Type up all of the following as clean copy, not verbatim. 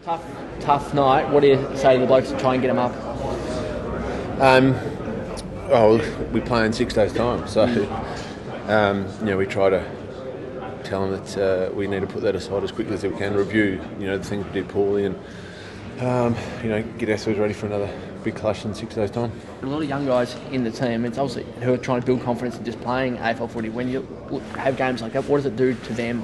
Tough night. What do you say to the blokes to try and get them up? We play in 6 days' time, so we try to tell them that we need to put that aside as quickly as we can. Review, the things we did poorly, and get ourselves ready for another big clash in 6 days' time. A lot of young guys in the team, it's obviously who are trying to build confidence in just playing AFL footy. When you have games like that, what does it do to them?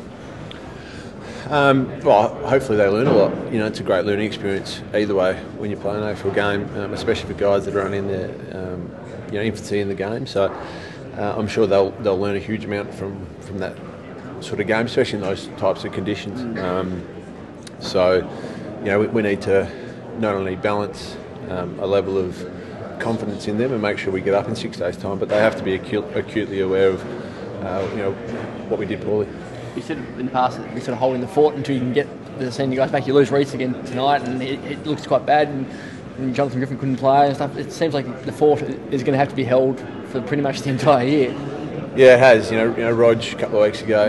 Hopefully they learn a lot. It's a great learning experience either way when you play an AFL game, especially for guys that are only in their infancy in the game. So I'm sure they'll learn a huge amount from that sort of game, especially in those types of conditions. We need to not only balance a level of confidence in them and make sure we get up in 6 days' time, but they have to be acutely aware of what we did poorly. You said in the past that we're sort of holding the fort until you can get the senior guys back. You lose Reece again tonight, and it looks quite bad. And Jonathan Griffin couldn't play and stuff. It seems like the fort is going to have to be held for pretty much the entire year. Yeah, it has. Rog a couple of weeks ago.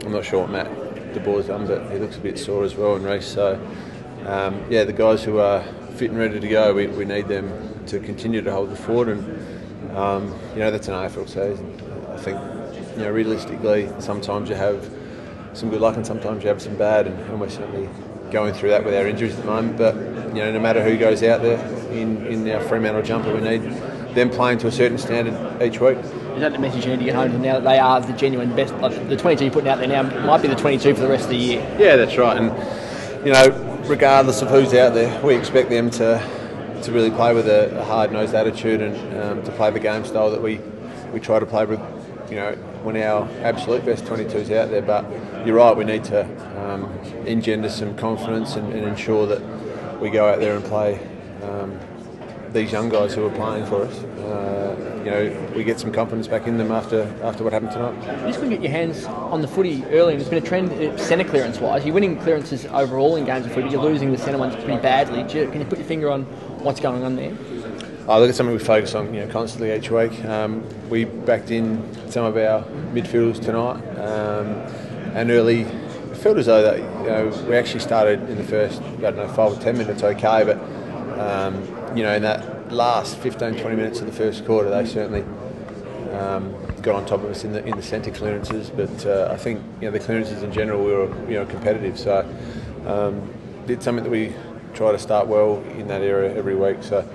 I'm not sure what Matt DeBoer's done, but he looks a bit sore as well. And Reece. So, the guys who are fit and ready to go, we need them to continue to hold the fort. And that's an AFL season. I think. Realistically, sometimes you have some good luck and sometimes you have some bad, and we're certainly going through that with our injuries at the moment. But no matter who goes out there in our Fremantle jumper, we need them playing to a certain standard each week. Is that the message you need to get home to now that they are the genuine best? Like the 22 you're putting out there now might be the 22 for the rest of the year. Yeah, that's right. And regardless of who's out there, we expect them to really play with a hard-nosed attitude and to play the game style that we try to play with. When our absolute best 22's out there, but you're right, we need to engender some confidence and ensure that we go out there and play these young guys who are playing for us. We get some confidence back in them after what happened tonight. You just couldn't get your hands on the footy early, and there's been a trend centre clearance-wise. You're winning clearances overall in games of footy, but you're losing the centre ones pretty badly. Can you put your finger on what's going on there? Look, it's something we focus on, constantly each week. We backed in some of our midfielders tonight, and early it felt as though that we actually started in the first 5 or 10 minutes okay, but in that last 15-20 minutes of the first quarter, they certainly got on top of us in the centre clearances. But I think the clearances in general we were competitive, so did something that we try to start well in that area every week. So.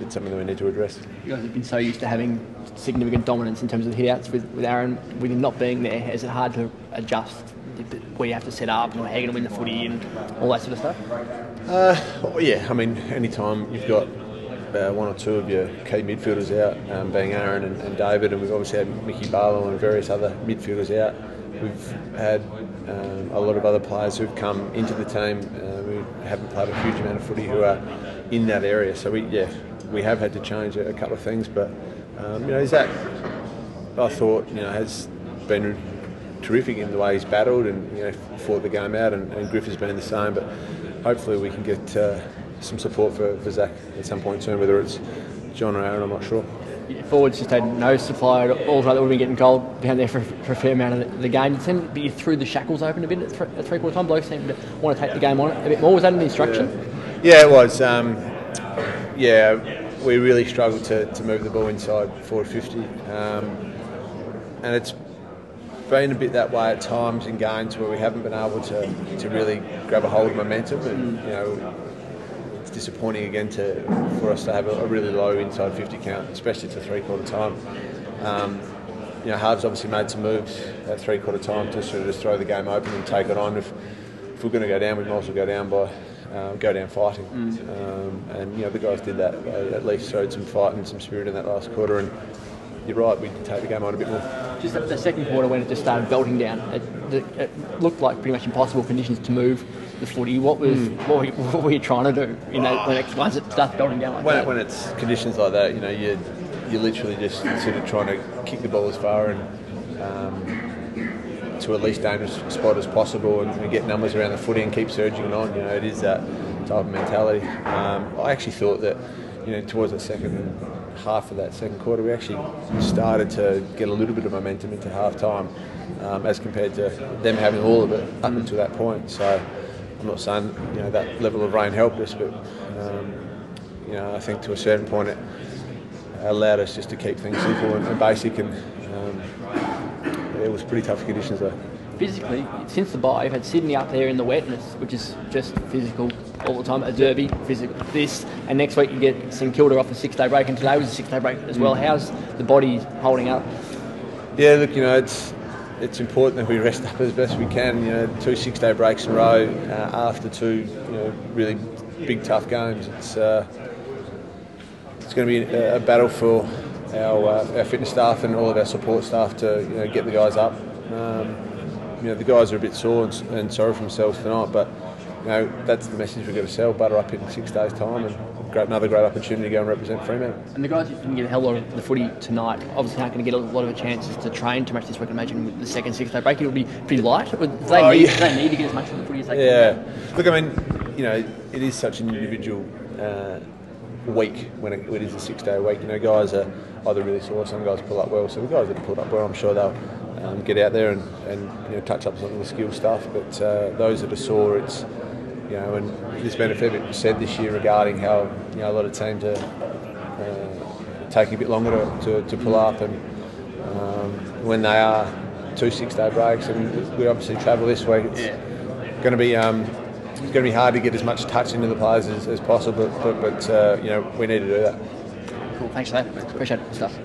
It's something that we need to address. You guys have been so used to having significant dominance in terms of hit-outs with Aaron. With him not being there, is it hard to adjust where you have to set up and how you're going to win the footy and all that sort of stuff? Any time you've got one or two of your key midfielders out, being Aaron and David, and we've obviously had Mickey Barlow and various other midfielders out. We've had a lot of other players who've come into the team who haven't played a huge amount of footy who are in that area. So we have had to change a couple of things, but Zach, I thought has been terrific in the way he's battled and fought the game out, and Griff has been the same. But hopefully we can get some support for Zach at some point soon, whether it's John or Aaron, I'm not sure. Forwards just had no supply at all. That would have been getting cold down there for a fair amount of the game. It seemed to be through the shackles open a bit at three-quarter time. Blokes seemed to want to take the game on a bit more. Was that an instruction? Yeah, it was. We really struggled to move the ball inside forward 50, and it's been a bit that way at times in games where we haven't been able to really grab a hold of momentum, and it's disappointing again for us to have a really low inside 50 count, especially to three-quarter time. Harv's obviously made some moves at three-quarter time to sort of just throw the game open and take it on. If we're going to go down, we might as well go down fighting. And the guys did that. They at least showed some fight and some spirit in that last quarter, and you're right, we did take the game on a bit more. Just the second quarter when it just started belting down, it looked like pretty much impossible conditions to move the footy. What were you trying to do once it starts belting down like that? When it's conditions like that, you're literally just sort of trying to kick the ball as far and to at least dangerous spot as possible and get numbers around the footy and keep surging it on. It is that type of mentality. I actually thought that towards the second half of that second quarter, we actually started to get a little bit of momentum into half time as compared to them having all of it up until that point. So I'm not saying that level of rain helped us, but I think to a certain point it allowed us just to keep things simple and basic, and it was pretty tough conditions though. Physically, since the bye, you've had Sydney up there in the wetness, which is just physical all the time. A derby, physical. This, and next week you get St Kilda off a 6-day break, and today was a 6-day break as well. How's the body holding up? Yeah, look, it's important that we rest up as best we can. 2 6-day breaks in a row after 2 really big tough games. It's going to be a battle for our fitness staff and all of our support staff to get the guys up. The guys are a bit sore and sorry for themselves tonight, but that's the message we've got to sell. Butter up in 6 days' time, and another great opportunity to go and represent Fremantle. And the guys who didn't get a hell lot of the footy tonight obviously aren't going to get a lot of chances to train too much this week. I imagine with the second 6-day break it'll be pretty light. Do they need to get as much of the footy as they can? Yeah. Look, I mean, it is such an individual week when it is a 6-day week. Guys are either really sore, some guys pull up well. So the guys that pulled up well, I'm sure they'll get out there and touch up some of the skill stuff. But those that are sore, it's and there's been a fair bit said this year regarding how a lot of teams are taking a bit longer to pull up, and when they are 2 6-day breaks, and we obviously travel this week, it's going to be hard to get as much touch into the players as possible. But we need to do that. Cool, thanks for that. Appreciate it. Good stuff.